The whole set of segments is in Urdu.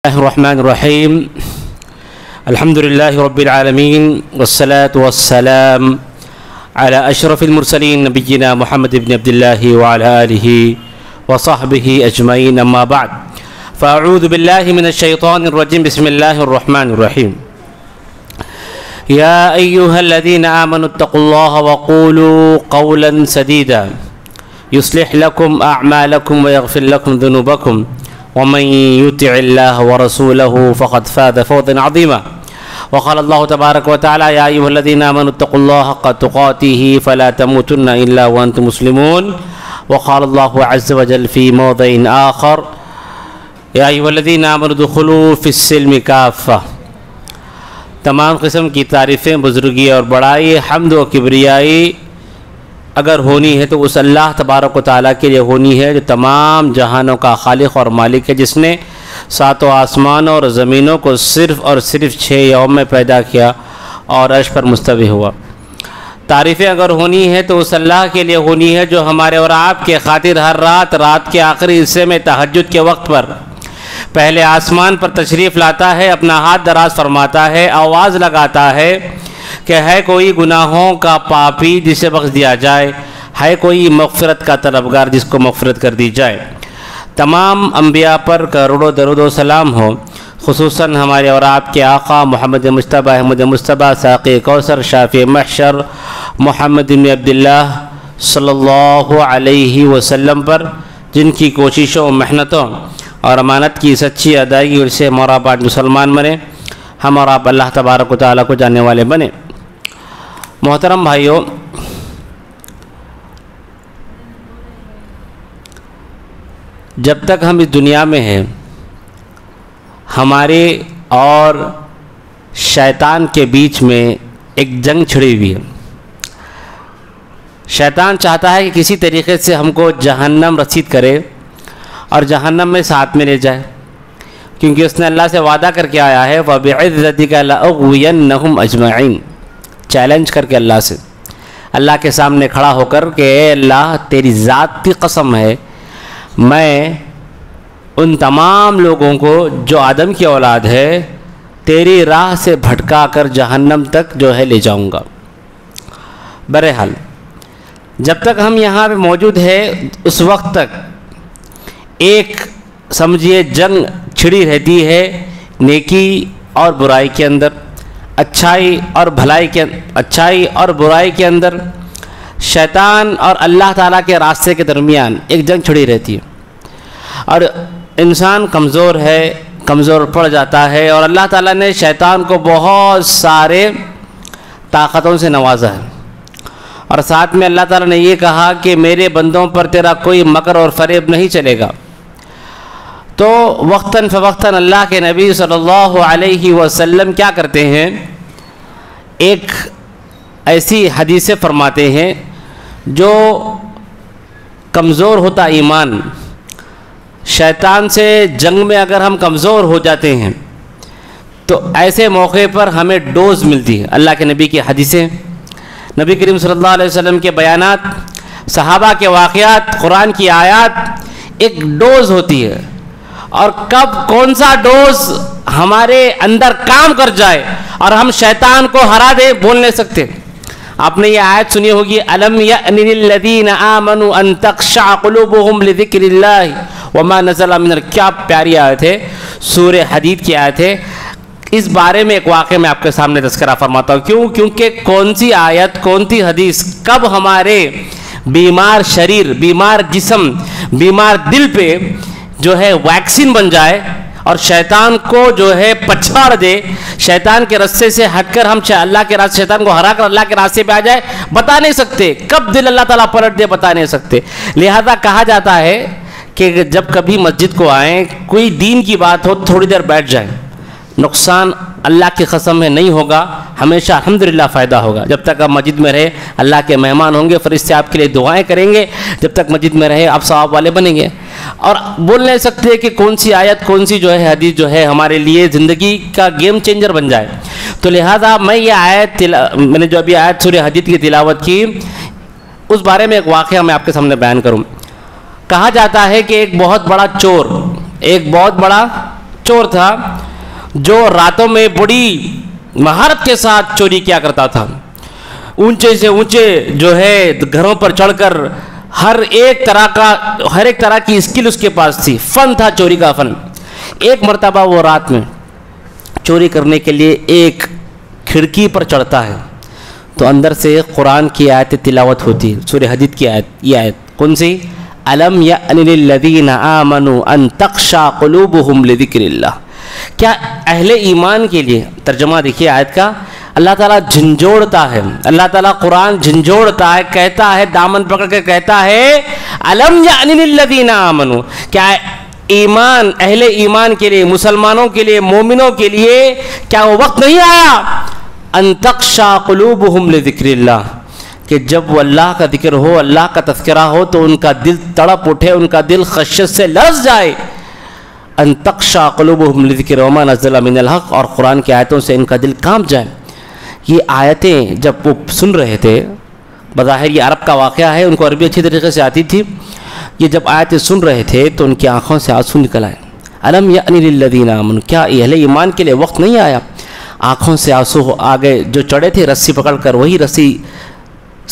الله الرحمن الرحيم. الحمد لله رب العالمين والصلاة والسلام على أشرف المرسلين نبينا محمد بن عبد الله وعلى آله وصحبه أجمعين. أما بعد فأعوذ بالله من الشيطان الرجيم. بسم الله الرحمن الرحيم. يا أيها الذين آمنوا اتقوا الله وقولوا قولا سديدا يصلح لكم أعمالكم ويغفر لكم ذنوبكم ومن يطع الله ورسوله فقد فاز فوزا عظيما. وقال الله تبارك وتعالى يا أيها الذين آمنوا اتقوا الله حق تقاته فلا تموتن إلا وأنتم مسلمون. وقال الله عز وجل في موضع آخر يا أيها الذين آمنوا ادخلوا في السلم كافة. تمام قسم کی تعریفیں، بزرگی اور بڑائی، حمد و کبریائی اگر ہونی ہے تو اس اللہ تبارک و تعالیٰ کے لیے ہونی ہے جو تمام جہانوں کا خالق اور مالک ہے، جس نے ساتوں آسمانوں اور زمینوں کو صرف اور صرف 6 یوم میں پیدا کیا اور عرش پر مستوی ہوا. تعریفیں اگر ہونی ہے تو اس اللہ کے لیے ہونی ہے جو ہمارے اور آپ کے خاطر ہر رات کے آخری حصے میں تہجد کے وقت پر پہلے آسمان پر تشریف لاتا ہے، اپنا ہاتھ دراز فرماتا ہے، آواز لگاتا ہے کہ ہے کوئی گناہوں کا پاپی جسے بخش دیا جائے، ہے کوئی مغفرت کا طلبگار جس کو مغفرت کر دی جائے. تمام انبیاء پر کروڑوں درود و سلام ہو، خصوصاً ہمارے اور آپ کے آقا محمد مصطفی احمد مصطفیٰ ساقی کوثر شافع محشر محمد بن عبداللہ صلی اللہ علیہ وسلم پر، جن کی کوششوں محنتوں اور امانت کی سچی ادائیگی سے ہم اور آپ آج مسلمان بنے، ہم اور آپ اللہ تبارک و تعالیٰ کو جاننے والے بنے. محترم بھائیوں، جب تک ہم اس دنیا میں ہیں ہمارے اور شیطان کے بیچ میں ایک جنگ چھڑی ہوئی ہے. شیطان چاہتا ہے کہ کسی طریقے سے ہم کو جہنم رسید کرے اور جہنم میں ساتھ میں لے جائے، کیونکہ اس نے اللہ سے وعدہ کر کے آیا ہے وَبِعِزَّتِكَ لَأُغْوِيَنَّهُمْ أَجْمَعِينَ. چیلنج کر کے اللہ سے، اللہ کے سامنے کھڑا ہو کر کہ اے اللہ تیری ذات کی قسم ہے، میں ان تمام لوگوں کو جو آدم کی اولاد ہے تیری راہ سے بھٹکا کر جہنم تک جو ہے لے جاؤں گا. بہرحال جب تک ہم یہاں پہ موجود ہے اس وقت تک ایک سمجھیے جنگ چھڑی رہتی ہے نیکی اور برائی کے اندر، اچھائی اور برائی کے اندر، شیطان اور اللہ تعالیٰ کے راستے کے درمیان ایک جنگ چھڑی رہتی ہے. اور انسان کمزور پڑ جاتا ہے، اور اللہ تعالیٰ نے شیطان کو بہت سارے طاقتوں سے نوازا ہے، اور ساتھ میں اللہ تعالیٰ نے یہ کہا کہ میرے بندوں پر تیرا کوئی مکر اور فریب نہیں چلے گا. تو وقتاً فوقتاً اللہ کے نبی صلی اللہ علیہ وسلم کیا کرتے ہیں، ایک ایسی حدیثیں فرماتے ہیں جو کمزور ہوتا ایمان، شیطان سے جنگ میں اگر ہم کمزور ہو جاتے ہیں تو ایسے موقع پر ہمیں ڈوز ملتی ہے. اللہ کے نبی کی حدیثیں، نبی کریم صلی اللہ علیہ وسلم کے بیانات، صحابہ کے واقعات، قرآن کی آیات ایک ڈوز ہوتی ہے. اور کب کون سا ڈوز ہمارے اندر کام کر جائے اور ہم شیطان کو ہرا دے بول نہیں سکتے. آپ نے یہ آیت سنی ہوگی أَلَمْ يَأْنِ لِلَّذِينَ آمَنُوا أَن تَخْشَعَ قُلُوبُهُمْ لِذِكْرِ اللَّهِ وَمَا نَزَلَ مِنَ الْكِتَابِ. کیا پیاری آیت ہے، سورہ حدید کی آیت ہے. اس بارے میں ایک واقعہ میں آپ کے سامنے تذکرہ فرماتا ہوں. کیونکہ کون سی آیت، کون سی حدیث کب ہمارے بیمار شریر، بیمار جسم، بیمار دل پہ جو ہے ویکسین بن جائے اور شیطان کو جو ہے پچھاڑ دے، شیطان کے راستے سے ہٹ کر ہم اللہ کے راستے، شیطان کو ہرا کر اللہ کے راستے پہ آ جائے، بتا نہیں سکتے. کب دل اللہ تعالیٰ پلٹ دے بتا نہیں سکتے. لہذا کہا جاتا ہے کہ جب کبھی مسجد کو آئیں، کوئی دین کی بات ہو تھوڑی دیر بیٹھ جائیں، نقصان اللہ کی قسم ہے نہیں ہوگا، ہمیشہ الحمدللہ فائدہ ہوگا. جب تک آپ مسجد میں رہے اللہ کے مہمان ہوں گے، فرشتے آپ کے لیے دعائیں کریں گے. جب تک مسجد میں رہے آپ ثواب والے بنیں گے. اور بول نہیں سکتے کہ کون سی آیت، کون سی جو ہے حدیث جو ہے ہمارے لیے زندگی کا گیم چینجر بن جائے. تو لہذا میں یہ آیت، میں نے جو ابھی آیت سورہ حدید کی تلاوت کی، اس بارے میں ایک واقعہ میں آپ کے سامنے بیان کروں. کہا جاتا ہے کہ ایک بہت بڑا چور، ایک بہت بڑا چور تھا جو راتوں میں بڑی مہارت کے ساتھ چوری کیا کرتا تھا. اونچے سے اونچے جو ہے گھروں پر چڑھ کر ہر ایک طرح کی اسکل اس کے پاس تھی، فن تھا چوری کا فن. ایک مرتبہ وہ رات میں چوری کرنے کے لیے ایک کھڑکی پر چڑھتا ہے تو اندر سے قرآن کی آیت تلاوت ہوتی ہے، سورہ حدید کی آیت. یہ آیت کون سی؟ الم یأن للذین آمنوا ان تخشع قلوبہم لذکر اللہ. کیا اہل ایمان کے لیے، ترجمہ دیکھیے آیت کا، اللہ تعالیٰ جھنجھوڑتا ہے، اللہ تعالیٰ قرآن جھنجھوڑتا ہے، کہتا ہے، دامن پکڑ کے کہتا ہے الم یأن للذین آمنوا، کیا ایمان، اہل ایمان کے لیے، مسلمانوں کے لیے، مومنوں کے لیے کیا وہ وقت نہیں آیا ان تخشع قلوبہم لذکر اللہ، کہ جب وہ اللہ کا ذکر ہو، اللہ کا تذکرہ ہو تو ان کا دل تڑپ اٹھے، ان کا دل خشیت سے لرز جائے. ان تخشع قلوبہم لذکر وما نزل من الحق، اور قرآن کی آیتوں سے ان کا دل کانپ جائے. یہ آیتیں جب وہ سن رہے تھے، بظاہر یہ عرب کا واقعہ ہے، ان کو عربی اچھی طریقے سے آتی تھی، یہ جب آیتیں سن رہے تھے تو ان کی آنکھوں سے آنسو نکل آئے. الم یأن للذین آمنوا، کیا اہل ایمان کے لیے وقت نہیں آیا؟ آنکھوں سے آنسو آگے جو چڑھے تھے رسی پکڑ کر، وہی رسی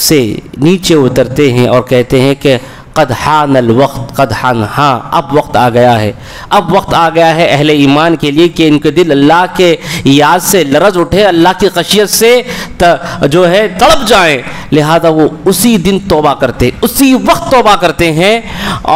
سے نیچے اترتے ہیں اور کہتے ہیں کہ قد حان الوقت، قد حان، ہاں اب وقت آ گیا ہے، اب وقت آ گیا ہے اہل ایمان کے لیے کہ ان کے دل اللہ کے یاد سے لرز اٹھے، اللہ کی خشیت سے جو ہے تڑپ جائیں. لہذا وہ اسی دن توبہ کرتے، اسی وقت توبہ کرتے ہیں،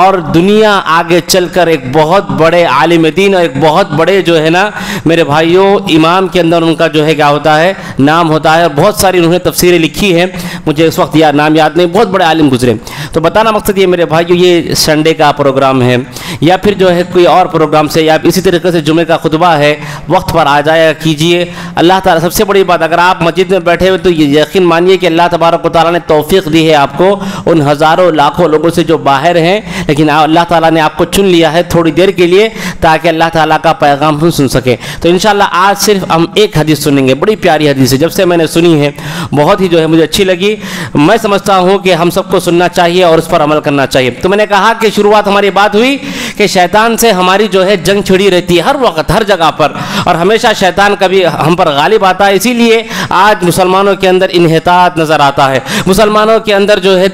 اور دنیا آگے چل کر ایک بہت بڑے عالم دین اور ایک بہت بڑے جو ہے نا میرے بھائیوں امام کے اندر ان کا جو ہے کیا ہوتا ہے، نام ہوتا ہے. اور بہت ساری انہوں نے تفسیریں لکھی ہیں، مجھے اس وقت نام یاد نہیں، بہت بڑے عالم گزرے. تو بتانا مقصد یہ میرے بھائیو، یہ سنڈے کا پروگرام ہے یا پھر جو ہے کوئی اور پروگرام سے، یا اسی طریقے سے جمعہ کا خطبہ ہے، وقت پر آ جایا کیجئے. اللہ تعالیٰ سب سے بڑی بات، اگر آپ مسجد میں بیٹھے ہوئے تو یہ یقین مانیے کہ اللہ تبارک و تعالیٰ نے توفیق دی ہے آپ کو ان ہزاروں لاکھوں لوگوں سے جو باہر ہیں، لیکن اللہ تعالیٰ نے آپ کو چن لیا ہے تھوڑی دیر کے لیے تاکہ اللہ تعالیٰ کا پیغام ہم سن سکیں. تو انشاءاللہ آج صرف ہم ایک حدیث سنیں گے، بڑی پیاری حدیث ہے، جب سے میں نے سنی ہے بہت ہی جو ہے مجھے اچھی لگی. میں سمجھتا ہوں کہ ہم سب کو سننا چاہیے اور اس پر عمل کرنا چاہیے. تو میں نے کہا کہ شروعات ہماری بات ہوئی کہ شیطان سے ہماری جو ہے جنگ چھڑی رہتی ہے ہر وقت ہر جگہ پر، اور ہمیشہ شیطان کبھی ہم پر غالب آتا ہے. اسی لیے آج مسلمانوں کے اندر انحطاط نظر آتا ہے، مسلمانوں کے اندر جو ہے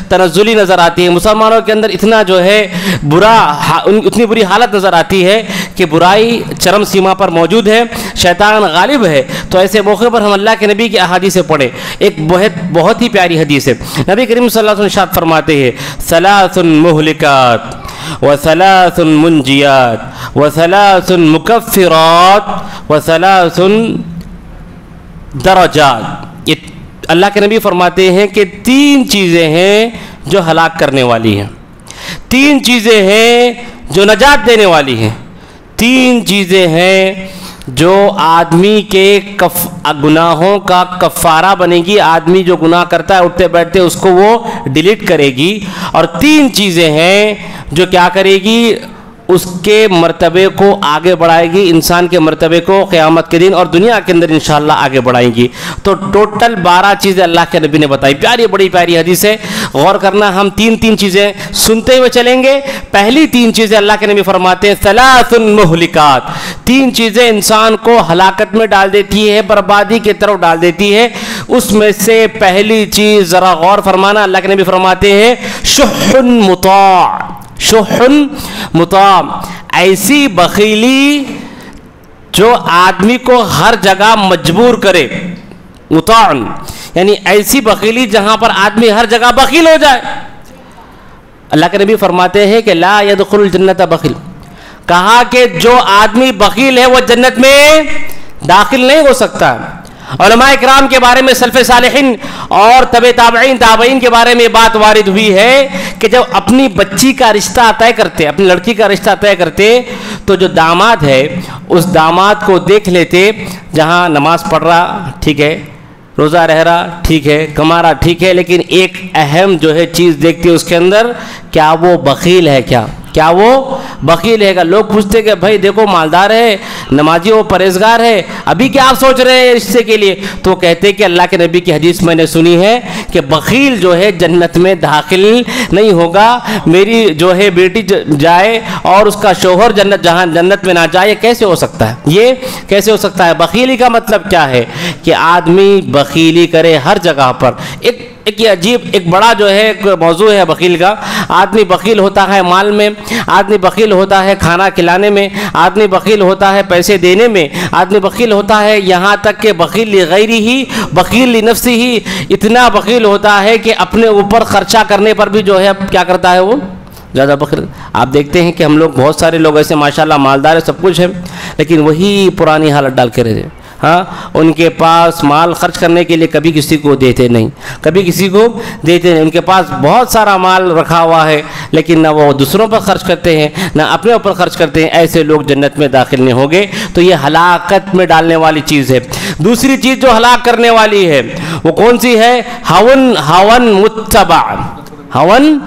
تنزلی نظر آتی ہے، مسلمانوں کے اندر اتنا جو ہے اتنی بری حالت نظر آتی ہے کہ برائی چرم سیما پر موجود ہے، شیطان غالب ہے. تو ایسے موقع پر ہم اللہ کے نبی کی احادیث پڑھیں. ایک بہت ہی پیاری حدیث ہے، نبی کریم صلی اللہ علیہ وسلم ارشاد فرماتے ہیں ثلاث مہلکات وثلاث منجیات وثلاث مکفرات وثلاث درجات. یہ اللہ کے نبی فرماتے ہیں کہ تین چیزیں ہیں جو ہلاک کرنے والی ہیں، تین چیزیں ہیں جو نجات دینے والی ہیں، تین چیزیں ہیں جو آدمی کے گناہوں کا کفارہ بنے گی. آدمی جو گناہ کرتا ہے اٹھتے بیٹھتے اس کو وہ ڈیلیٹ کرے گی. اور تین چیزیں ہیں جو کیا کرے گی، اس کے مرتبے کو آگے بڑھائے گی، انسان کے مرتبے کو قیامت کے دن اور دنیا کے اندر انشاءاللہ آگے بڑھائیں گی. تو ٹوٹل 12 چیزیں اللہ کے نبی نے بتائی. پیاری بڑی پیاری حدیث ہے، غور کرنا. ہم تین چیزیں سنتے ہوئے چلیں گے. پہلی تین چیزیں اللہ کے نبی فرماتے ہیں ثلاث مہلکات، تین چیزیں انسان کو ہلاکت میں ڈال دیتی ہے، بربادی کی طرف ڈال دیتی ہے. اس میں سے پہلی چیز ذرا غور فرمانا، اللہ کے نبی فرماتے ہیں شح مطاع، شح مطاع، ایسی بخیلی جو آدمی کو ہر جگہ مجبور کرے. مطاع یعنی ایسی بخیلی جہاں پر آدمی ہر جگہ بخیل ہو جائے. اللہ کے نبی فرماتے ہیں کہ لا يدخل الجنت بخیل، کہا کہ جو آدمی بخیل ہے وہ جنت میں داخل نہیں ہو سکتا. علماء اکرام کے بارے میں، سلف صالحین اور تابعین کے بارے میں بات وارد ہوئی ہے کہ جب اپنی بچی کا رشتہ طے کرتے، اپنی لڑکی کا رشتہ طے کرتے، تو جو داماد ہے اس داماد کو دیکھ لیتے، جہاں نماز پڑھ رہا ٹھیک ہے، روزہ رہ رہا ٹھیک ہے، کما رہا ٹھیک ہے، لیکن ایک اہم جو ہے چیز دیکھتے اس کے اندر، کیا وہ بخیل ہے، کیا وہ بخیل ہے گا. لوگ پوچھتے کہ بھائی دیکھو مالدار ہے، نمازی و پرہیزگار ہے، ابھی کیا آپ سوچ رہے ہیں رشتے کے لیے؟ تو کہتے کہ اللہ کے نبی کی حدیث میں نے سنی ہے کہ بخیل جو ہے جنت میں داخل نہیں ہوگا، میری جو ہے بیٹی جائے اور اس کا شوہر جنت میں نہ جائے، یہ کیسے ہو سکتا ہے؟ یہ کیسے ہو سکتا ہے؟ بخیلی کا مطلب کیا ہے کہ آدمی بخیلی کرے ہر جگہ پر۔ ایک یہ عجیب ایک بڑا جو ہے ایک موضوع ہے بخیل کا۔ آدمی بخیل ہوتا ہے مال میں، آدمی بخیل ہوتا ہے کھانا کھلانے میں، آدمی بخیل ہوتا ہے پیسے دینے میں، آدمی بخیل ہوتا ہے یہاں تک کہ بخیل لغیری ہی بخیل لنفسی ہی، اتنا بخیل ہوتا ہے کہ اپنے اوپر خرچہ کرنے پر بھی جو ہے کیا کرتا ہے وہ زیادہ بخیل۔ آپ دیکھتے ہیں کہ ہم لوگ بہت سارے لوگ ایسے ماشاءاللہ مالدار سب کچھ ہے، لیکن وہی پرانی حالت ڈال کے رہتے ہیں۔ ہاں، ان کے پاس مال خرچ کرنے کے لیے کبھی کسی کو دیتے نہیں، کبھی کسی کو دیتے نہیں۔ ان کے پاس بہت سارا مال رکھا ہوا ہے، لیکن نہ وہ دوسروں پر خرچ کرتے ہیں نہ اپنے اوپر خرچ کرتے ہیں۔ ایسے لوگ جنت میں داخل نہیں ہوگے۔ تو یہ ہلاکت میں ڈالنے والی چیز ہے۔ دوسری چیز جو ہلاک کرنے والی ہے وہ کون سی ہے؟ ہون متبع، ہون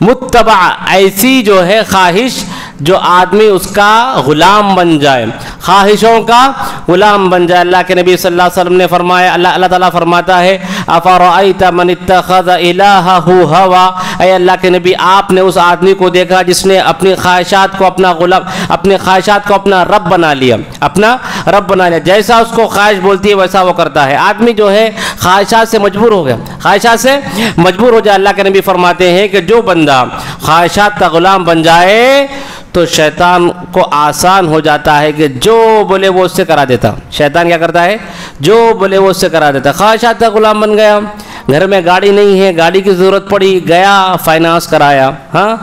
متبع، ایسی جو ہے خواہش جو آدمی اس کا غلام بن جائے، خواہشوں کا غلام بن جائے۔ اللہ کے نبی صلی اللہ علیہ وسلم نے فرمایا، اللہ تعالیٰ فرماتا ہے افرأیت من اتخذ الہہ ہوا، اے اللہ کے نبی آپ نے اس آدمی کو دیکھا جس نے اپنی خواہشات کو اپنا غلام، اپنے خواہشات کو اپنا رب بنا لیا، اپنا رب بنا لیا۔ جیسا اس کو خواہش بولتی ہے ویسا وہ کرتا ہے۔ آدمی جو ہے خواہشات سے مجبور ہو گیا، خواہشات سے مجبور ہو جائے۔ اللہ کے نبی فرماتے ہیں کہ جو بندہ خواہشات کا غلام بن جائے تو شیطان کو آسان ہو جاتا ہے کہ جو بولے وہ اس سے کرا دیتا۔ شیطان کیا کرتا ہے؟ جو بولے وہ اس سے کرا دیتا۔ خواہشات کا غلام بن گیا، گھر میں گاڑی نہیں ہے، گاڑی کی ضرورت پڑی، گیا فائنانس کرایا، ہاں،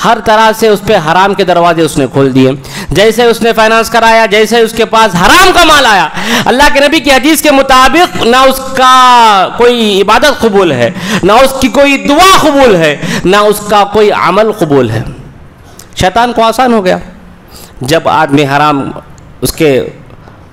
ہر طرح سے اس پہ حرام کے دروازے اس نے کھول دیے۔ جیسے اس نے فائنانس کرایا، جیسے اس کے پاس حرام کا مال آیا، اللہ کے نبی کی حدیث کے مطابق نہ اس کا کوئی عبادت قبول ہے، نہ اس کی کوئی دعا قبول ہے، نہ اس کا کوئی عمل قبول ہے۔ شیطان کو آسان ہو گیا جب آدمی حرام اس کے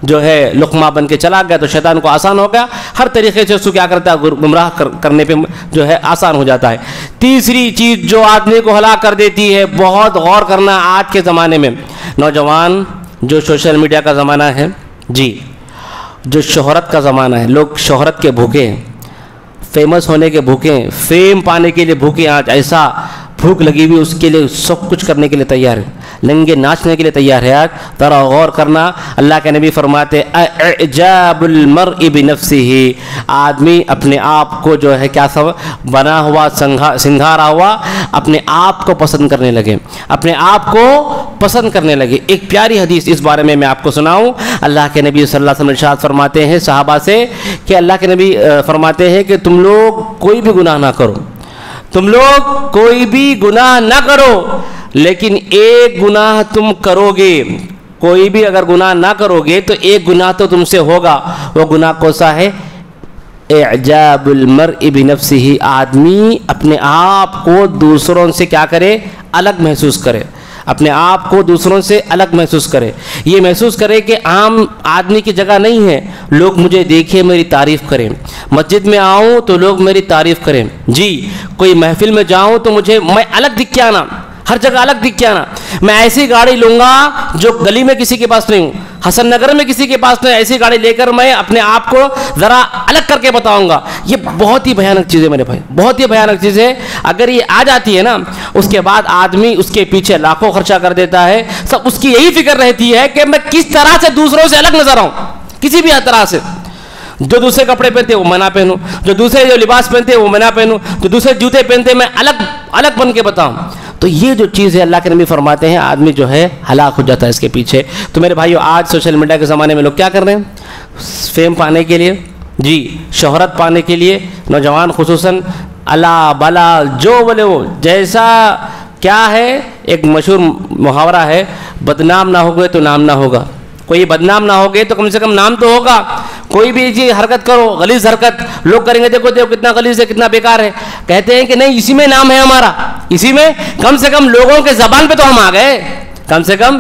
جو ہے لقمہ بن کے چلا گیا، تو شیطان کو آسان ہو گیا، ہر طریقے سے اس کو کیا کرتا ہے؟ گمراہ کرنے پہ جو ہے آسان ہو جاتا ہے۔ تیسری چیز جو آدمی کو ہلاک کر دیتی ہے، بہت غور کرنا آج کے زمانے میں، نوجوان جو سوشل میڈیا کا زمانہ ہے، جی، جو شہرت کا زمانہ ہے، لوگ شہرت کے بھوکے ہیں، فیمس ہونے کے بھوکے ہیں، فیم پانے کے لیے بھوکے ہیں۔ آج ایسا بھوک لگی ہوئی اس کے لیے سب کچھ کرنے کے لیے تیار ہے، لنگے ناچنے کے لیے تیار ہے۔ آج ذرا غور کرنا، اللہ کے نبی فرماتے اعجاب المرء بنفسه، آدمی اپنے آپ کو جو ہے کیا سب بنا ہوا سنگھارا ہوا اپنے آپ کو پسند کرنے لگے، اپنے آپ کو پسند کرنے لگے۔ ایک پیاری حدیث اس بارے میں آپ کو سناؤں۔ اللہ کے نبی صلی اللہ علیہ وسلم ارشاد فرماتے ہیں صحابہ سے کہ اللہ کے نبی فرماتے ہیں کہ تم لوگ کوئی بھی گناہ نہ کرو، تم لوگ کوئی بھی گناہ نہ کرو، لیکن ایک گناہ تم کرو گے، کوئی بھی اگر گناہ نہ کرو گے تو ایک گناہ تو تم سے ہوگا۔ وہ گناہ کون سا ہے؟ اعجاب المرء بنفسه، آدمی اپنے آپ کو دوسروں سے کیا کرے؟ الگ محسوس کرے، اپنے آپ کو دوسروں سے الگ محسوس کرے، یہ محسوس کرے کہ عام آدمی کی جگہ نہیں ہے، لوگ مجھے دیکھیں میری تعریف کریں، مسجد میں آؤں تو لوگ میری تعریف کریں، جی، کوئی محفل میں جاؤں تو میں الگ دکھ کے آنا، ہر جگہ الگ دکھ کے آنا، میں ایسی گاڑی لوں گا جو گلی میں کسی کے پاس نہیں ہوں، حسن نگر میں کسی کے پاس نہیں، ایسی گاڑی لے کر میں اپنے آپ کو ذرا الگ کر کے بتاؤں گا۔ یہ بہت ہی بھیانک چیز ہے میرے بھائی، بہت ہی بھیانک چیز ہے۔ اگر یہ آ جاتی ہے نا، اس کے بعد آدمی اس کے پیچھے لاکھوں خرچہ کر دیتا ہے، سب اس کی یہی فکر رہتی ہے کہ میں کس طرح سے دوسروں سے الگ نظر آؤں، کسی بھی طرح سے۔ جو دوسرے کپڑے پہنتے وہ میں نہ پہنوں، جو دوسرے جو لباس پہنتے وہ میں نہ پہنوں، جو دوسرے جوتے پہنتے میں الگ بن کے بتاؤں۔ تو یہ جو چیز ہے اللہ کے نبی فرماتے ہیں آدمی جو ہے ہلاک ہو جاتا ہے اس کے پیچھے۔ تو میرے بھائیو، آج سوشل میڈیا کے زمانے میں لوگ کیا کر رہے ہیں؟ فیم پانے کے لیے، جی، شہرت پانے کے لیے، نوجوان خصوصاً اللہ بلا جو بولے وہ جیسا کیا ہے، ایک مشہور محاورہ ہے، بدنام نہ ہو گئے تو نام نہ ہوگا۔ کوئی بدنام نہ ہو گئے تو کم سے کم نام تو ہوگا۔ کوئی بھی جی حرکت کرو، غلیظ حرکت، لوگ کریں گے دیکھو کتنا غلیظ ہے، کتنا بیکار ہے، کہتے ہیں کہ نہیں اسی میں نام ہے ہمارا، اسی میں کم سے کم لوگوں کے زبان پہ تو ہم آ گئے، کم سے کم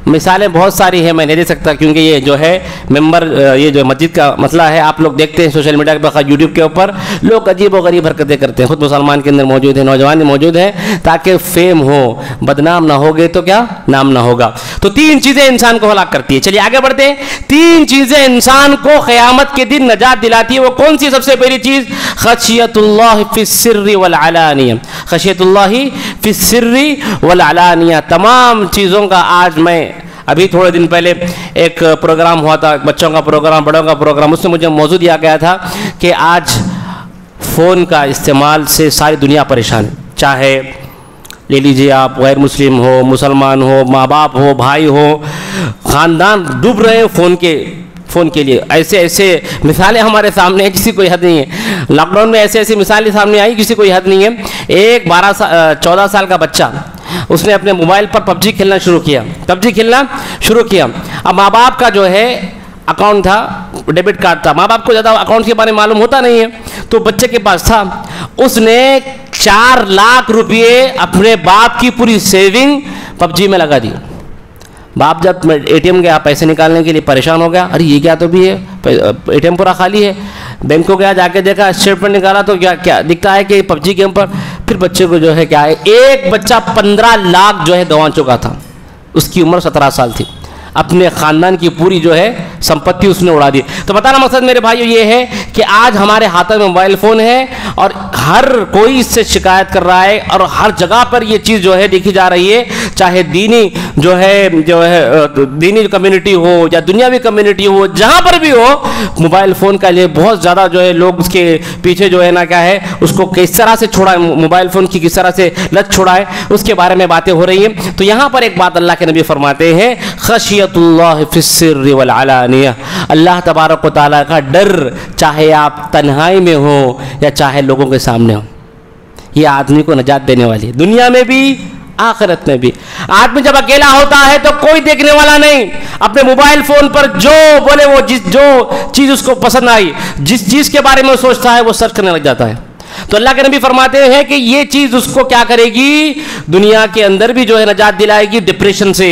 مثالیں بہت ساری ہیں، میں نہیں دے سکتا کیونکہ یہ جو ہے ممبر، یہ جو مسجد کا مسئلہ ہے، آپ لوگ دیکھتے ہیں سوشل میڈیا پہ، یوٹیوب کے اوپر لوگ عجیب و غریب حرکتیں کرتے ہیں، خود مسلمان کے اندر موجود ہیں، نوجوان موجود ہیں، تاکہ فیم ہو، بدنام نہ ہوگے تو کیا نام نہ ہوگا۔ تو 3 چیزیں انسان کو ہلاک کرتی ہے۔ چلیے آگے بڑھتے ہیں۔ 3 چیزیں انسان کو قیامت کے دن نجات دلاتی ہے۔ وہ کون سی؟ سب سے پہلی چیز خشیت اللہ فی السر والعلانیہ، خشیت اللہ فی السر والعلانیہ۔ تمام چیزوں کا آج میں ابھی تھوڑے دن پہلے ایک پروگرام ہوا تھا، بچوں کا پروگرام، بڑوں کا پروگرام، اس میں مجھے موضوع دیا گیا تھا کہ آج فون کا استعمال سے ساری دنیا پریشان ہے، چاہے لے لیجئے آپ غیر مسلم ہو، مسلمان ہو، ماں باپ ہو، بھائی ہو، خاندان ڈوب رہے ہیں فون کے لیے۔ ایسے مثالیں ہمارے سامنے ہیں، کسی کوئی حد نہیں ہے۔ لاک ڈاؤن میں ایسی مثالیں سامنے آئی، کسی کوئی حد نہیں ہے۔ ایک 14 سال کا بچہ، اس نے اپنے موبائل پر پب جی کھیلنا شروع کیا۔ اب ماں باپ کا جو ہے اکاؤنٹ تھا، ڈیبٹ کارڈ تھا، ماں باپ کو زیادہ اکاؤنٹ کے بارے میں معلوم ہوتا نہیں ہے، تو بچے کے پاس تھا، اس نے 4 لاکھ روپئے اپنے باپ کی پوری سیونگ پب جی میں لگا دی۔ باپ جب اے ٹی ایم گیا پیسے نکالنے کے لیے پریشان ہو گیا، ارے یہ کیا تو بھی ہے، اے ٹی ایم پورا خالی ہے۔ بینک کو گیا، جا کے دیکھا، اسٹیٹمنٹ نکالا تو کیا دکھتا ہے کہ پب جی گیم پر پھر بچے کو جو ہے کیا ہے، ایک بچہ 15 لاکھ جو ہے گنوا چکا تھا، اس کی عمر 17 سال تھی، اپنے خاندان کی پوری جو ہے سمپتی اس نے اڑا دی۔ تو بتانا مقصد میرے بھائیو یہ ہے کہ آج ہمارے ہاتھوں میں موبائل فون ہے اور ہر کوئی اس سے شکایت کر رہا ہے، اور ہر جگہ پر یہ چیز جو ہے دیکھی جا رہی ہے، چاہے دینی دینی کمیونٹی ہو یا دنیاوی کمیونٹی ہو، جہاں پر بھی ہو، موبائل فون کا لیے بہت زیادہ جو ہے لوگ اس کے پیچھے جو ہے نا کیا ہے، اس کو کس طرح سے چھوڑائے، موبائل فون کی کس طرح سے لت چھوڑائے، اس کے بارے میں باتیں ہو رہی ہیں۔ تو یہاں پر ایک بات اللہ کے نبی فرماتے ہیں، خشیت اللہ فی السر والعلانیہ، اللہ تبارک و تعالیٰ کا ڈر، چاہے آپ تنہائی میں ہو یا چاہے لوگوں کے سامنے ہو، یہ آدمی کو نجات دینے والی ہے، دنیا میں بھی آخرت میں بھی۔ آدمی جب اکیلا ہوتا ہے تو کوئی دیکھنے والا نہیں، اپنے موبائل فون پر جو بولے، وہ جو چیز اس کو پسند آئی، جس چیز کے بارے میں سوچتا ہے وہ سرچ کرنے لگ جاتا ہے۔ تو اللہ کے نبی فرماتے ہیں کہ یہ چیز اس کو کیا کرے گی، دنیا کے اندر بھی جو ہے نجات دلائے گی ڈپریشن سے،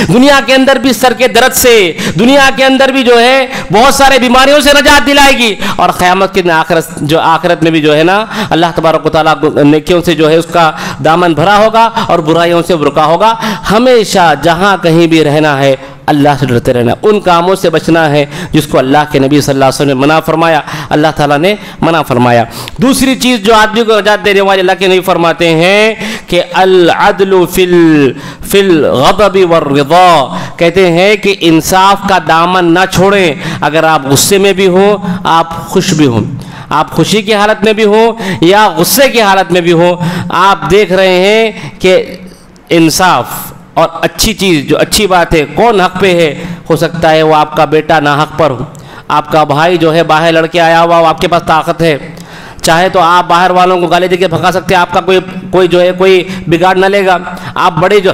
دنیا کے اندر بھی سر کے درد سے، دنیا کے اندر بھی جو ہے بہت سارے بیماریوں سے نجات دلائے گی، اور قیامت کے آخرت میں بھی جو ہے نا اللہ تبارک و تعالیٰ نیکیوں سے جو ہے اس کا دامن بھرا ہوگا اور برائیوں سے برکا ہوگا۔ ہمیشہ جہاں کہیں بھی رہنا ہے اللہ سے ڈرتے رہنا، ان کاموں سے بچنا ہے جس کو اللہ کے نبی صلی اللہ علیہ وسلم نے منع فرمایا، اللہ تعالیٰ نے منع فرمایا۔ دوسری چیز جو آدمی کو نجات دینے والے اللہ کے نبی فرماتے ہیں کہ العدل فی الغضب والرضا، کہتے ہیں کہ انصاف کا دامن نہ چھوڑیں، اگر آپ غصے میں بھی ہوں، آپ خوش بھی ہوں، آپ خوشی کی حالت میں بھی ہوں یا غصے کی حالت میں بھی ہوں، آپ دیکھ رہے ہیں کہ انصاف اور اچھی چیز، جو اچھی بات ہے، کون حق پہ ہے، ہو سکتا ہے وہ آپ کا بیٹا نہ حق پر ہو، آپ کا بھائی جو ہے باہر لڑکے آیا ہوا، آپ کے پاس طاقت ہے، چاہے تو آپ باہر والوں کو گالی دے کے بھگا سکتے ہیں، آپ کا کوئی جو ہے کوئی بگاڑ نہ لے گا، آپ بڑے جو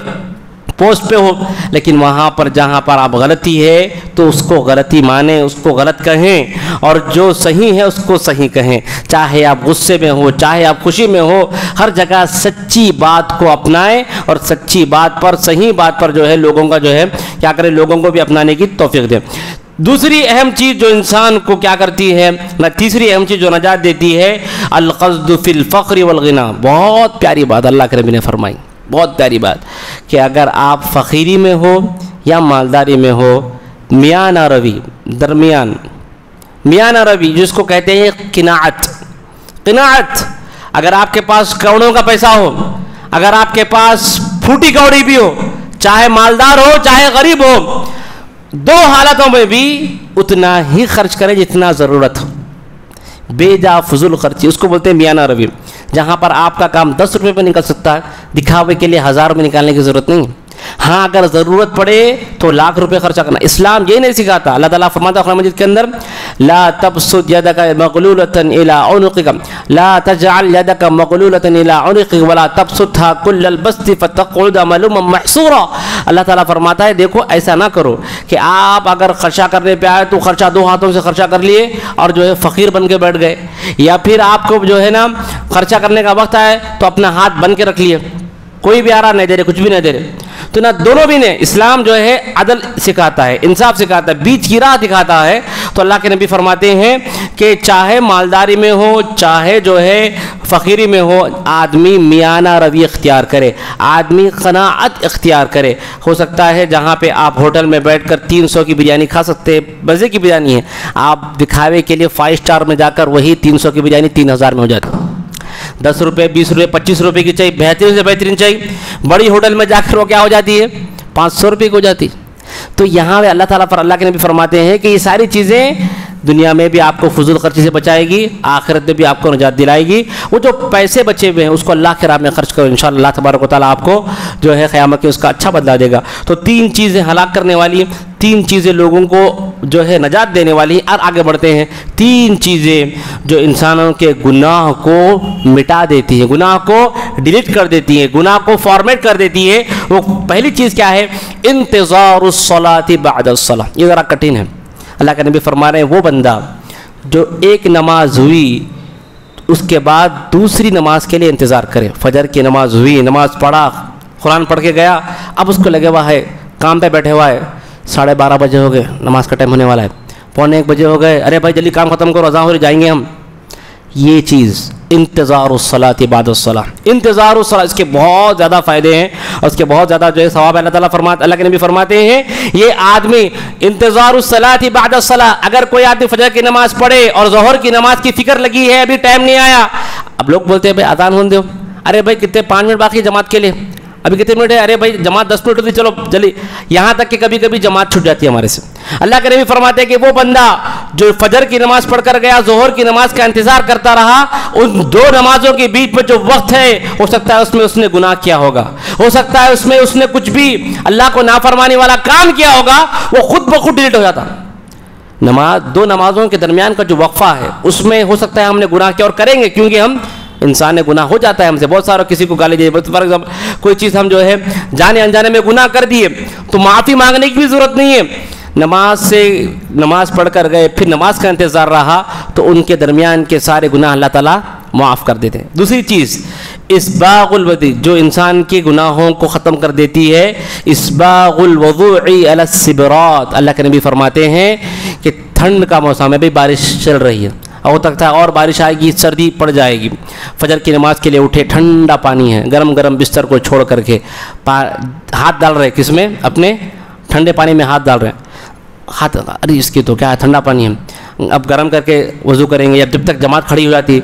پوسٹ پہ ہو، لیکن وہاں پر جہاں پر آپ غلطی ہے تو اس کو غلطی مانیں، اس کو غلط کہیں، اور جو صحیح ہے اس کو صحیح کہیں، چاہے آپ غصے میں ہو، چاہے آپ خوشی میں ہو، ہر جگہ سچی بات کو اپنائیں، اور سچی بات پر، صحیح بات پر جو ہے لوگوں کا جو ہے کیا کریں، لوگوں کو بھی اپنانے کی توفیق دیں۔ دوسری اہم چیز جو انسان کو کیا کرتی ہے، تیسری اہم چیز جو نجات دیتی ہے، القصد فی الفقر والغنا، بہت پیاری بات اللہ کے نبی نے فرمائی، بہت پیاری بات، کہ اگر آپ فقیری میں ہو یا مالداری میں ہو، میانہ روی، درمیان، میانہ روی جس کو کہتے ہیں قناعت، اگر آپ کے پاس کروڑوں کا پیسہ ہو، اگر آپ کے پاس پھوٹی کوڑی بھی ہو، چاہے مالدار ہو چاہے غریب ہو، دو حالتوں میں بھی اتنا ہی خرچ کریں جتنا ضرورت ہو، بے جا فضول خرچی، اس کو بولتے ہیں میانہ روی، جہاں پر آپ کا کام 10 روپے میں نکل سکتا ہے، دکھاوے کے لیے 1000 میں نکالنے کی ضرورت نہیں۔ ہاں اگر ضرورت پڑے تو لاکھ روپے خرچہ کرنا، اسلام یہ نہیں سکھاتا۔ اللہ تعالیٰ فرماتا ہے قرآن مجید کے اندر، لا تبسط يدك مغلولة الى عنقك لا تجعل يدك مغلولة الى عنقك ولا تبسطها كل البسط فتقعد ملوما محسورا۔ اللہ تعالیٰ فرماتا ہے دیکھو ایسا نہ کرو کہ آپ اگر خرچہ کرنے پہ آئے تو خرچہ 2 ہاتھوں سے خرچہ کر لیے اور جو ہے فقیر بن کے بیٹھ گئے، یا پھر آپ کو جو ہے نا خرچہ کرنے کا وقت آئے تو اپنا ہاتھ بن کے رکھ لیے، کوئی بھی آ رہا نہیں دے رہے، کچھ بھی نہیں دے رہے، تو نہ دونوں بھی نے اسلام جو ہے عدل سکھاتا ہے، انصاف سکھاتا ہے، بیچ کی راہ دکھاتا ہے. تو اللہ کے نبی فرماتے ہیں کہ چاہے مالداری میں ہو چاہے جو ہے فقیری میں ہو، آدمی میانہ روی اختیار کرے، آدمی قناعت اختیار کرے. ہو سکتا ہے جہاں پہ آپ ہوٹل میں بیٹھ کر 300 کی بریانی کھا سکتے، مزے کی بریانی ہے، آپ دکھاوے کے لیے 5 اسٹار میں جا کر وہی 300 کی بریانی 3000 میں ہو جاتی. 10 روپے 20 روپے 25 روپے کی چاہیے، بہترین سے بہترین چاہیے، بڑی ہوٹل میں جا کر وہ کیا ہو جاتی ہے 500 روپے کی ہو جاتی. تو یہاں اللہ تعالیٰ اللہ کے نبی فرماتے ہیں کہ یہ ساری چیزیں دنیا میں بھی آپ کو فضول خرچی سے بچائے گی، آخرت میں بھی آپ کو نجات دلائے گی. وہ جو پیسے بچے ہوئے ہیں اس کو اللہ کے راہ میں خرچ کرو، انشاءاللہ اللہ تبارک و تعالیٰ آپ کو جو ہے قیامت کے اس کا اچھا بدلہ دے گا. تو 3 چیزیں ہلاک کرنے والی ہیں، 3 چیزیں لوگوں کو جو ہے نجات دینے والی ہیں. اور آگے بڑھتے ہیں، 3 چیزیں جو انسانوں کے گناہ کو مٹا دیتی ہیں، گناہ کو ڈیلیٹ کر دیتی ہیں، گناہ کو فارمیٹ کر دیتی ہے. وہ پہلی چیز کیا ہے؟ انتظار الصلاۃ بعد الصلاۃ. یہ ذرا کٹھن ہے. اللہ کے نبی فرما رہے ہیں وہ بندہ جو ایک نماز ہوئی اس کے بعد دوسری نماز کے لیے انتظار کرے. فجر کی نماز ہوئی، نماز پڑھا، قرآن پڑھ کے گیا، اب اس کو لگے ہوا ہے کام پہ بیٹھے ہوا ہے، 12:30 بجے ہو گئے، نماز کا ٹائم ہونے والا ہے، 12:45 بجے ہو گئے، ارے بھائی جلدی کام ختم کرو، اذان ہو رہی جائیں گے ہم. یہ چیز انتظار الصلاۃ بعد الصلاۃ، انتظار الصلاۃ، اس کے بہت زیادہ فائدے ہیں اور اس کے بہت زیادہ جو ہے ثواب. اللہ کے نبی فرماتے ہیں یہ آدمی انتظار الصلاۃ بعد الصلاۃ، اگر کوئی آدمی فجر کی نماز پڑھے اور ظہر کی نماز کی فکر لگی ہے ابھی ٹائم نہیں آیا، اب لوگ بولتے ہیں بھائی اذان ہونے دو، ارے بھائی کتنے 5 منٹ باقی جماعت کے لیے، ابھی کتنے منٹ ہے، ارے بھائی جماعت 10 منٹ ہوتی چلو جلدی، یہاں تک کہ کبھی کبھی جماعت چھوٹ جاتی ہے ہمارے سے. اللہ کے نبی فرماتے ہیں کہ وہ بندہ جو فجر کی نماز پڑھ کر گیا، ظہر کی نماز کا انتظار کرتا رہا، ان 2 نمازوں کے بیچ میں جو وقت ہے ہو سکتا ہے اس میں اس نے گناہ کیا ہوگا، ہو سکتا ہے اس میں اس نے کچھ بھی اللہ کو نافرمانی والا کام کیا ہوگا، وہ خود بخود ڈیلیٹ ہو جاتا. 2 نمازوں کے درمیان کا جو وقفہ ہے اس میں ہو سکتا ہے ہم نے گناہ کیا اور کریں گے، کیونکہ ہم انسان نے گناہ ہو جاتا ہے ہم سے. بہت سارا کسی کو گالی دی، فار ایگزامپل کوئی چیز ہم جو ہے جانے انجانے میں گناہ کر دیے تو معافی مانگنے کی بھی ضرورت نہیں ہے. نماز پڑھ کر گئے، پھر نماز کا انتظار رہا تو ان کے درمیان کے سارے گناہ اللہ تعالیٰ معاف کر دیتے ہیں. دوسری چیز اسباغ الوضوء، جو انسان کے گناہوں کو ختم کر دیتی ہے، اسباغ الوضوء علی السبرات. اللہ کے نبی فرماتے ہیں کہ ٹھنڈ کا موسم ہے، بھی بارش چل رہی ہے، ہو سکتا ہے اور بارش آئے گی، سردی پڑ جائے گی، فجر کی نماز کے لیے اٹھے، ٹھنڈا پانی ہے، گرم گرم بستر کو چھوڑ کر کے ہاتھ ڈال رہے، کس میں؟ اپنے ٹھنڈے پانی میں ہاتھ ڈال رہے ہیں، ہاتھ ارے اس کی تو کیا ہے ٹھنڈا پانی ہے، اب گرم کر کے وضو کریں گے جب تک جماعت کھڑی ہو جاتی.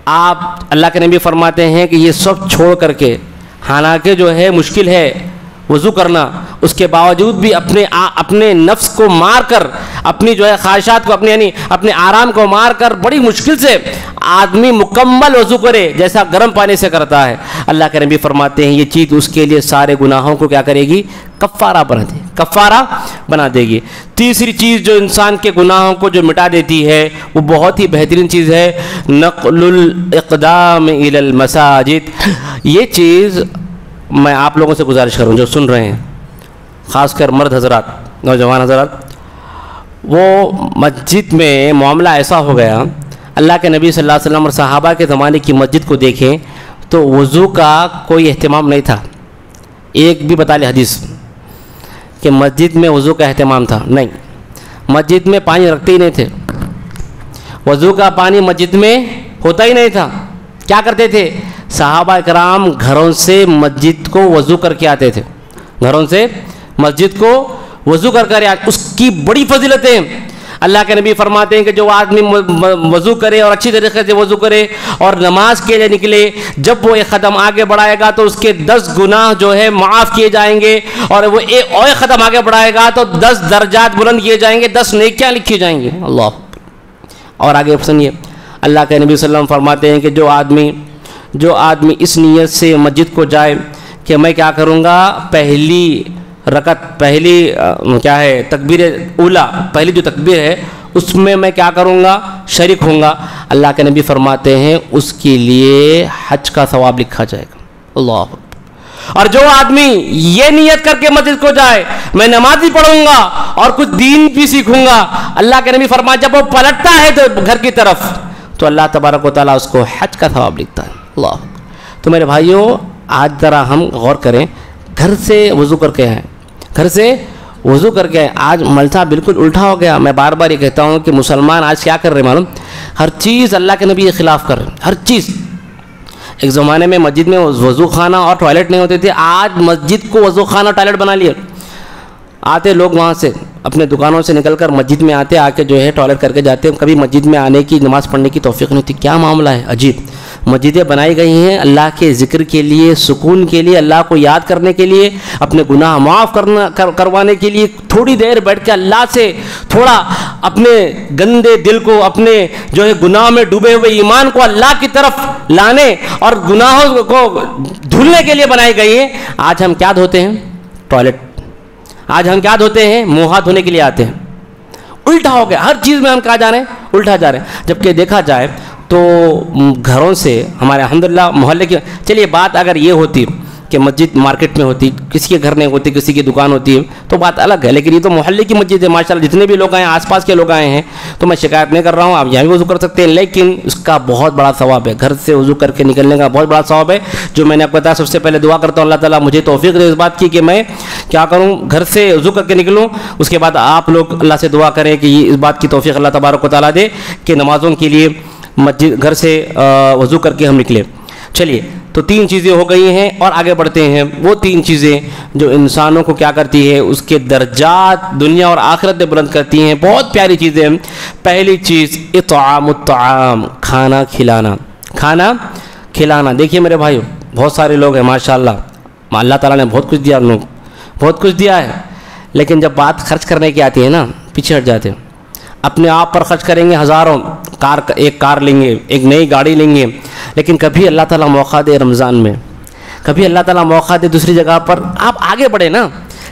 آپ اللہ کے نبی فرماتے ہیں کہ یہ سب چھوڑ کر کے، حالانکہ جو ہے مشکل ہے وضو کرنا، اس کے باوجود بھی اپنے نفس کو مار کر، اپنی جو ہے خواہشات کو، اپنے آرام کو مار کر بڑی مشکل سے آدمی مکمل وضو کرے جیسا گرم پانی سے کرتا ہے. اللہ کے نبی فرماتے ہیں یہ چیز اس کے لیے سارے گناہوں کو کیا کرے گی؟ کفارہ بنا دے گی. تیسری چیز جو انسان کے گناہوں کو جو مٹا دیتی ہے وہ بہت ہی بہترین چیز ہے، نقل الاقدام الی المساجد. یہ چیز میں آپ لوگوں سے گزارش کروں جو سن رہے ہیں، خاص کر مرد حضرات، نوجوان حضرات، وہ مسجد میں معاملہ ایسا ہو گیا، اللہ کے نبی صلی اللہ علیہ وسلم اور صحابہ کے زمانے کی مسجد کو دیکھیں تو وضو کا کوئی اہتمام نہیں تھا. ایک بھی بتا لے حدیث کہ مسجد میں وضو کا اہتمام تھا؟ نہیں. مسجد میں پانی رکھتے ہی نہیں تھے، وضو کا پانی مسجد میں ہوتا ہی نہیں تھا. کیا کرتے تھے؟ صحابہ کرام گھروں سے مسجد کو وضو کر کے آتے تھے، گھروں سے مسجد کو وضو کر کے آتے. اس کی بڑی فضیلتیں اللہ کے نبی فرماتے ہیں کہ جو آدمی وضو کرے اور اچھی طریقے سے وضو کرے اور نماز کے لیے نکلے، جب وہ ایک قدم آگے بڑھائے گا تو اس کے 10 گناہ جو ہے معاف کیے جائیں گے، اور وہ ایک قدم آگے بڑھائے گا تو 10 درجات بلند کیے جائیں گے، 10 نیکیاں لکھی جائیں گے. اللہ. اور آگے سنیے، اللہ کے نبی صلی اللہ علیہ وسلم فرماتے ہیں کہ جو آدمی اس نیت سے مسجد کو جائے کہ میں کیا کروں گا، پہلی کیا ہے تکبیر اولا، پہلی جو تکبیر ہے اس میں کیا کروں گا، شریک ہوں گا. اللہ کے نبی فرماتے ہیں اس کے لیے حج کا ثواب لکھا جائے گا. اللہ. اور جو آدمی یہ نیت کر کے مسجد کو جائے میں نماز بھی پڑھوں گا اور کچھ دین بھی سیکھوں گا، اللہ کے نبی فرماتے جب وہ پلٹتا ہے تو گھر کی طرف تو اللہ تبارک و تعالیٰ اس کو حج کا ثواب لکھتا ہے. اللہ. تو میرے بھائیوں آج ذرا ہم غور کریں، گھر سے وضو کر کے آئیں، گھر سے وضو کر کے آئیں۔ آج ملتا بالکل الٹا ہو گیا۔ میں بار بار یہ کہتا ہوں کہ مسلمان آج کیا کر رہے ہیں معلوم؟ ہر چیز اللہ کے نبی کے خلاف کر رہے ہیں، ہر چیز۔ ایک زمانے میں مسجد میں وضو خانہ اور ٹوائلٹ نہیں ہوتے تھے، آج مسجد کو وضو خانہ ٹوائلٹ بنا لیا۔ آتے لوگ وہاں سے اپنے دکانوں سے نکل کر مسجد میں آتے، آ کے جو ہے ٹوائلٹ کر کے جاتے ہیں، کبھی مسجد میں آنے کی نماز پڑھنے کی توفیق نہیں تھی۔ کیا معاملہ ہے عجیب! مسجدیں بنائی گئی ہیں اللہ کے ذکر کے لیے، سکون کے لیے، اللہ کو یاد کرنے کے لیے، اپنے گناہ معاف کروانے کے لیے، تھوڑی دیر بیٹھ کے اللہ سے تھوڑا اپنے گندے دل کو، اپنے جو ہے گناہ میں ڈوبے ہوئے ایمان کو اللہ کی طرف لانے اور گناہوں کو دھلنے کے لیے بنائی گئی ہیں۔ آج ہم کیا دھوتے ہیں؟ ٹوائلٹ۔ آج ہم کیا دھوتے ہیں؟ منہ ہاتھ دھونے کے لیے آتے ہیں۔ الٹا ہو گیا، ہر چیز میں ہم کہاں جا رہے ہیں؟ الٹا جا رہے ہیں۔ جبکہ دیکھا جائے تو گھروں سے ہمارے الحمدللہ محلے کی، چلیے بات اگر یہ ہوتی کہ مسجد مارکیٹ میں ہوتی، کسی کے گھر نہیں ہوتی، کسی کی دکان ہوتی ہے تو بات الگ ہے، لیکن یہ تو محلے کی مسجد ہے ماشاءاللہ، جتنے بھی لوگ آئے ہیں، آس پاس کے لوگ آئے ہیں، تو میں شکایت نہیں کر رہا ہوں، آپ یہاں بھی وضو کر سکتے ہیں، لیکن اس کا بہت بڑا ثواب ہے، گھر سے وضو کر کے نکلنے کا بہت بڑا ثواب ہے۔ جو میں نے آپ کو بتایا، سب سے پہلے دعا کرتا ہوں اللہ تعالیٰ مجھے توفیق دے اس بات کی کہ میں کیا کروں، گھر سے وضو کر کے نکلوں۔ اس کے بعد آپ لوگ اللہ سے دعا کریں کہ یہ اس بات کی توفیق اللہ تبارک و تعالیٰ دے کہ نمازوں کے لیے مسجد گھر سے وضو کر کے ہم نکلیں۔ چلیے، تو 3 چیزیں ہو گئی ہیں، اور آگے بڑھتے ہیں۔ وہ 3 چیزیں جو انسانوں کو کیا کرتی ہے، اس کے درجات دنیا اور آخرت میں بلند کرتی ہیں، بہت پیاری چیزیں۔ پہلی چیز اطعام الطعام، کھانا کھلانا، کھانا کھلانا۔ دیکھیے میرے بھائیو، بہت سارے لوگ ہیں ماشاءاللہ، اللہ تعالیٰ نے بہت کچھ دیا، ہم لوگ بہت کچھ دیا ہے، لیکن جب بات خرچ کرنے کی آتی ہے نا، پیچھے ہٹ جاتے ہیں۔ اپنے آپ پر خرچ کریں گے ہزاروں، ایک کار لیں گے، ایک نئی گاڑی لیں گے، لیکن کبھی اللہ تعالیٰ موقع دے رمضان میں، کبھی اللہ تعالیٰ موقع دے دوسری جگہ پر، آپ آگے بڑھیں نا،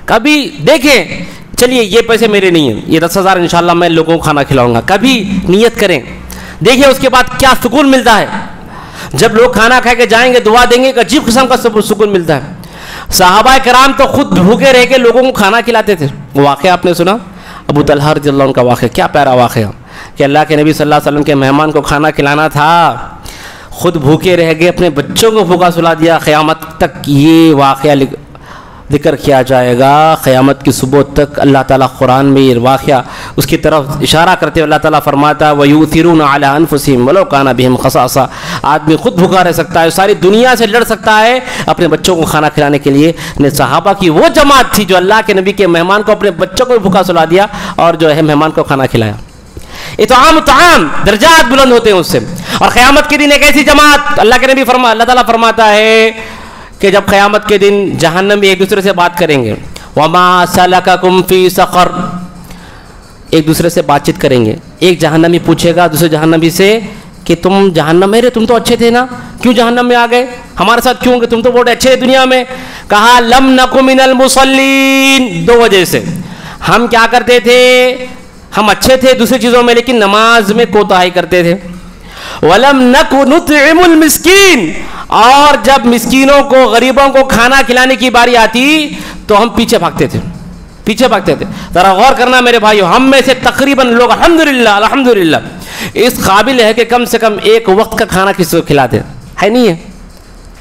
کبھی دیکھیں چلیے یہ پیسے میرے نہیں ہیں، یہ 10,000 انشاءاللہ میں لوگوں کو کھانا کھلاؤں گا، کبھی نیت کریں، دیکھیں اس کے بعد کیا سکون ملتا ہے۔ جب لوگ کھانا کھا کے جائیں گے، دعا دیں گے، ایک عجیب قسم کا سکون ملتا ہے۔ صحابہ کرام تو خود بھوکے رہ کے لوگوں کو کھانا کھلاتے تھے۔ وہ واقعہ آپ نے سنا، ابو طلحہ رضی اللہ عنہ کا واقعہ، کیا پیارا واقعہ کہ اللہ کے نبی صلی اللہ علیہ وسلم کے مہمان کو کھانا کھلانا تھا، خود بھوکے رہ گئے، اپنے بچوں کو بھوکا سلا دیا۔ قیامت تک یہ واقعہ ذکر کیا جائے گا، قیامت کی صبح تک اللہ تعالیٰ قرآن میں یہ واقعہ اس کی طرف اشارہ کرتے ہوئے اللہ تعالیٰ فرماتا ہے وَيُؤْثِرُونَ عَلَىٰ أَنفُسِهِمْ وَلَوْ كَانَ بِهِمْ خَصَاصَةٌ۔ آدمی خود بھوکا رہ سکتا ہے، ساری دنیا سے لڑ سکتا ہے اپنے بچوں کو کھانا کھلانے کے لیے۔ صحابہ کی وہ جماعت تھی جو اللہ کے نبی کے مہمان کو، اپنے بچوں کو بھوکا سلا دیا اور جو ہے مہمان کو کھانا کھلایا۔ اطعام طعام، درجات بلند ہوتے ہیں اس سے۔ اور قیامت کے دن ایک ایسی جماعت، اللہ کے نبی اللہ تعالیٰ فرماتا ہے کہ جب قیامت کے دن جہنم بھی ایک دوسرے سے بات کریں گے، وَمَا سَلَكَكُمْ فِي سَقَرَ، ایک دوسرے سے بات چیت کریں گے۔ ایک جہنمی پوچھے گا دوسرے جہنمی سے کہ تم جہنم میں رہے، تم تو اچھے تھے نا، کیوں جہنم میں آ گئے، ہمارے ساتھ کیوں، کہ تم تو بہت اچھے تھے دنیا میں۔ کہا لَمْ نَكُ مِنَ الْمُصَلِّينَ، 2 وجہ سے، ہم کیا کرتے تھے، ہم اچھے تھے دوسری چیزوں میں لیکن نماز میں کوتاہی کرتے تھے۔ وَلَمْ نَكُ نُطْعِمُ الْمِسْكِينَ، اور جب مسکینوں کو، غریبوں کو کھانا کھلانے کی باری آتی تو ہم پیچھے بھاگتے تھے، پیچھے بھاگتے تھے۔ ذرا غور کرنا میرے بھائیو، ہم میں سے تقریباً لوگ الحمدللہ اس قابل ہے کہ کم سے کم ایک وقت کا کھانا کسی کو کھلاتے ہے، نہیں ہے؟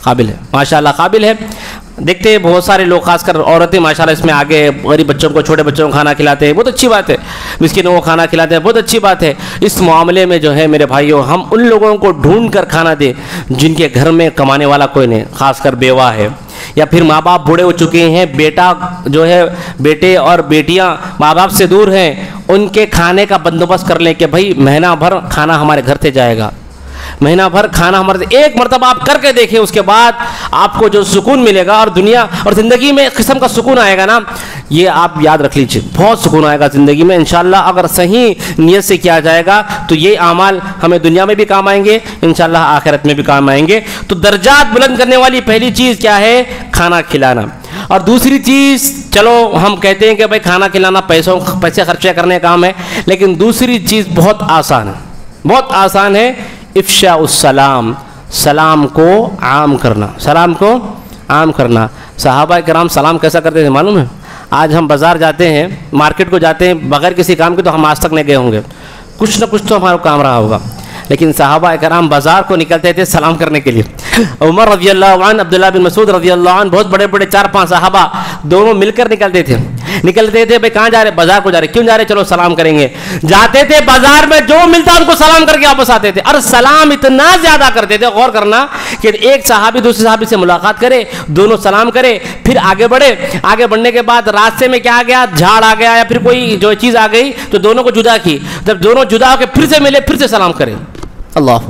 قابل ہے ماشاءاللہ، قابل ہے۔ دیکھتے ہیں بہت سارے لوگ، خاص کر عورتیں ماشاءاللہ اس میں آگے، غریب بچوں کو، چھوٹے بچوں کو کھانا کھلاتے ہیں، بہت اچھی بات ہے، مسکینوں کو کھانا کھلاتے ہیں، بہت اچھی بات ہے۔ اس معاملے میں جو ہے میرے بھائیوں، ہم ان لوگوں کو ڈھونڈ کر کھانا دیں جن کے گھر میں کمانے والا کوئی نہیں، خاص کر بیوہ ہے، یا پھر ماں باپ بوڑھے ہو چکے ہیں، بیٹا جو ہے، بیٹے اور بیٹیاں ماں باپ سے دور ہیں، ان کے کھانے کا بندوبست کر لیں کہ بھائی مہینہ بھر کھانا ہمارے گھر سے جائے گا، مہینہ بھر کھانا ہمارے، ایک مرتبہ آپ کر کے دیکھیں، اس کے بعد آپ کو جو سکون ملے گا اور دنیا اور زندگی میں ایک قسم کا سکون آئے گا نا، یہ آپ یاد رکھ لیجئے، بہت سکون آئے گا زندگی میں انشاءاللہ۔ اگر صحیح نیت سے کیا جائے گا تو یہ اعمال ہمیں دنیا میں بھی کام آئیں گے، انشاءاللہ آخرت میں بھی کام آئیں گے۔ تو درجات بلند کرنے والی پہلی چیز کیا ہے؟ کھانا کھلانا۔ اور دوسری چیز، چلو ہم کہتے ہیں کہ بھائی کھانا کھلانا پیسے خرچہ کرنے کا کام ہے، لیکن دوسری چیز بہت آسان ہے، بہت آسان ہے، افشاء السلام، سلام کو عام کرنا، سلام کو عام کرنا۔ صحابہ کرام سلام کیسا کرتے تھے معلوم ہے؟ آج ہم بازار جاتے ہیں، مارکیٹ کو جاتے ہیں، بغیر کسی کام کے تو ہم آج تک نہیں گئے ہوں گے، کچھ نہ کچھ تو ہمارا کام رہا ہوگا، لیکن صحابہ کرام بازار کو نکلتے تھے سلام کرنے کے لیے. عمر رضی اللہ عنہ, عبداللہ بن مسعود رضی اللہ عنہ, بہت بڑے بڑے 4-5 صحابہ دونوں مل کر نکلتے تھے. بھائی کہاں جا رہے؟ بازار کو جا رہے. کیوں جا رہے؟ چلو سلام کریں گے. جاتے تھے بازار میں, جو ملتا ان کو سلام کر کے واپس آتے تھے. اور سلام اتنا زیادہ کرتے تھے, غور کرنا, کہ ایک صحابی دوسرے صحابی سے ملاقات کرے, دونوں سلام کرے, پھر آگے بڑھے. آگے بڑھنے کے بعد راستے میں کیا آ گیا, جھاڑ آ گیا یا پھر کوئی جو چیز آ گئی تو دونوں کو جدا کی. جب دونوں جدا ہو کے پھر سے ملے, پھر سے سلام کرے. اللہ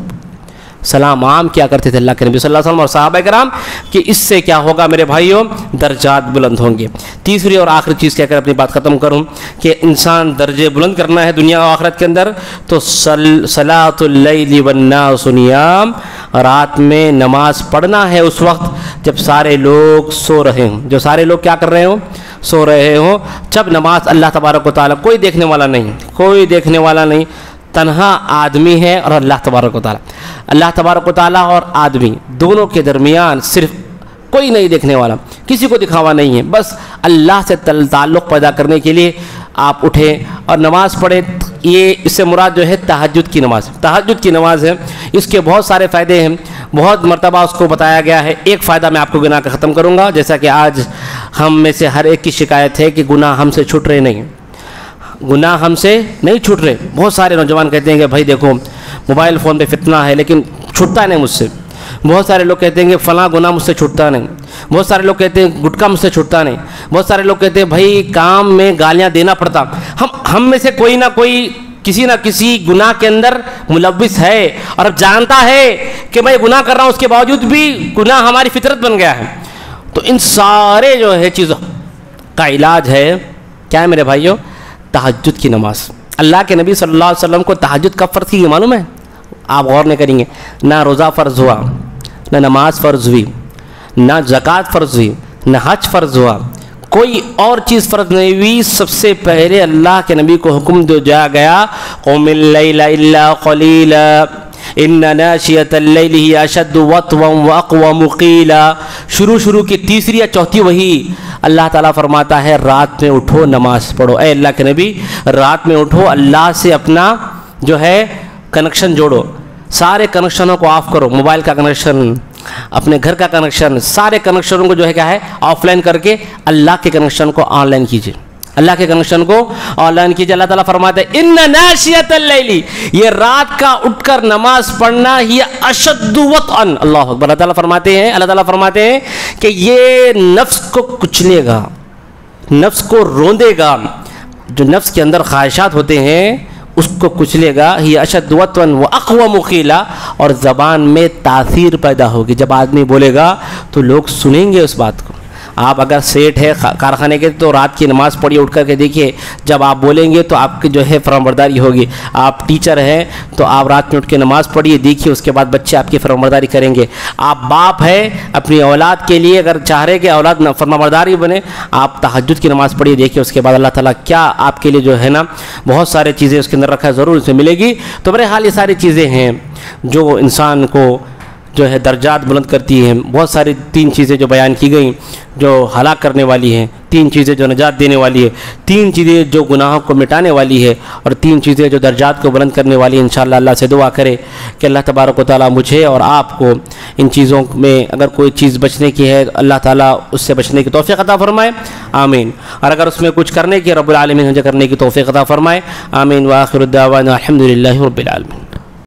سلام عام کیا کرتے تھے اللہ کے نبی صلی اللہ علیہ وسلم اور صحابہ کرام, کہ اس سے کیا ہوگا میرے بھائیوں, درجات بلند ہوں گے. تیسری اور آخری چیز کہہ کر اپنی بات ختم کروں کہ انسان درجے بلند کرنا ہے دنیا اور آخرت کے اندر, تو صلاۃ اللیل والناس نیام, رات میں نماز پڑھنا ہے اس وقت جب سارے لوگ سو رہے ہوں. جو سارے لوگ کیا کر رہے ہوں؟ سو رہے ہوں. جب نماز اللہ تبارک و تعالیٰ, کوئی دیکھنے والا نہیں, کوئی دیکھنے والا نہیں, تنہا آدمی ہے اور اللہ تبارک و تعالیٰ. اللہ تبارک و تعالیٰ اور آدمی دونوں کے درمیان صرف کوئی نہیں دیکھنے والا, کسی کو دکھاوا نہیں ہے. بس اللہ سے تعلق پیدا کرنے کے لیے آپ اٹھیں اور نماز پڑھیں. یہ اس سے مراد جو ہے تہجد کی نماز, تہجد کی نماز ہے. اس کے بہت سارے فائدے ہیں, بہت مرتبہ اس کو بتایا گیا ہے. ایک فائدہ میں آپ کو گناہ کا ختم کروں گا. جیسا کہ آج ہم میں سے ہر ایک کی شکایت ہے کہ گناہ ہم سے چھوٹ رہے نہیں, گناہ ہم سے نہیں چھوٹ رہے. بہت سارے نوجوان کہتے ہیں کہ بھائی دیکھو موبائل فون پہ فتنہ ہے لیکن چھوٹتا نہیں مجھ سے. بہت سارے لوگ کہتے ہیں کہ فلاں گناہ مجھ سے چھوٹتا نہیں. بہت سارے لوگ کہتے ہیں گٹکا مجھ سے چھوٹتا نہیں. بہت سارے لوگ کہتے ہیں بھائی کام میں گالیاں دینا پڑتا. ہم میں سے کوئی نہ کوئی کسی نہ کسی گناہ کے اندر ملوث ہے اور اب جانتا ہے کہ میں گناہ کر رہا ہوں, اس کے باوجود بھی گناہ ہماری فطرت بن گیا ہے. تو ان سارے جو ہے چیزوں کا علاج ہے کیا ہے میرے بھائیوں؟ تہجد کی نماز. اللہ کے نبی صلی اللہ علیہ وسلم کو تہجد کب فرض کی یہ معلوم ہے؟ آپ غور نہیں کریں گے. نہ روزہ فرض ہوا, نہ نماز فرض ہوئی, نہ زکوٰۃ فرض ہوئی, نہ حج فرض ہوا, کوئی اور چیز فرض نہیں ہوئی. سب سے پہلے اللہ کے نبی کو حکم دیا گیا قم اللیل الا قلیلا ان ناشئۃ اللیل ہی اشد وطوا واقوم قیلا. شروع کی تیسری یا چوتھی وہی اللہ تعالیٰ فرماتا ہے رات میں اٹھو نماز پڑھو. اے اللہ کے نبی رات میں اٹھو, اللہ سے اپنا جو ہے کنیکشن جوڑو. سارے کنیکشنوں کو آف کرو, موبائل کا کنیکشن, اپنے گھر کا کنیکشن, سارے کنیکشنوں کو جو ہے کیا ہے آف لائن کر کے اللہ کے کنیکشن کو آن لائن کیجیے. اللہ کے کنیکشن کو آن لائن کیجیے. اللہ تعالیٰ فرماتے ہیں ان ناشئۃ اللیل, یہ رات کا اٹھ کر نماز پڑھنا ہی اشد وطئا. اللہ اکبر. اللہ تعالیٰ فرماتے ہیں کہ یہ نفس کو کچلے گا, نفس کو روندے گا. جو نفس کے اندر خواہشات ہوتے ہیں اس کو کچلے گا. ہی اشد وطئا واقوم قیلا, اور زبان میں تاثیر پیدا ہوگی. جب آدمی بولے گا تو لوگ سنیں گے اس بات کو. آپ اگر سیٹ ہے کارخانے کے تو رات کی نماز پڑھیے, اٹھ کر کے دیکھیے, جب آپ بولیں گے تو آپ کی جو ہے فرمانبرداری ہوگی. آپ ٹیچر ہیں تو آپ رات میں اٹھ کے نماز پڑھیے, دیکھیے اس کے بعد بچے آپ کی فرمانبرداری کریں گے. آپ باپ ہے اپنی اولاد کے لیے اگر چاہ رہے کہ اولاد فرمانبرداری بنے, آپ تہجد کی نماز پڑھیے, دیکھیے اس کے بعد اللہ تعالیٰ کیا آپ کے لیے جو ہے نا بہت سارے چیزیں اس کے اندر رکھا ہے, ضرور اسے ملے گی. تو میرے حال یہ ساری چیزیں ہیں جو انسان کو جو ہے درجات بلند کرتی ہیں. بہت ساری 3 چیزیں جو بیان کی گئیں جو ہلاک کرنے والی ہیں, 3 چیزیں جو نجات دینے والی ہے, 3 چیزیں جو گناہوں کو مٹانے والی ہے, اور 3 چیزیں جو درجات کو بلند کرنے والی ہیں. انشاءاللہ اللہ سے دعا کرے کہ اللہ تبارک و تعالیٰ مجھے اور آپ کو ان چیزوں میں اگر کوئی چیز بچنے کی ہے اللہ تعالیٰ اس سے بچنے کی توفیق عطا فرمائے, آمین. اور اگر اس میں کچھ کرنے کی رب العالمین مجھے کرنے کی توفیق عطا فرمائے, آمین. وآخر الدعوانا الحمدللہ رب العالمین.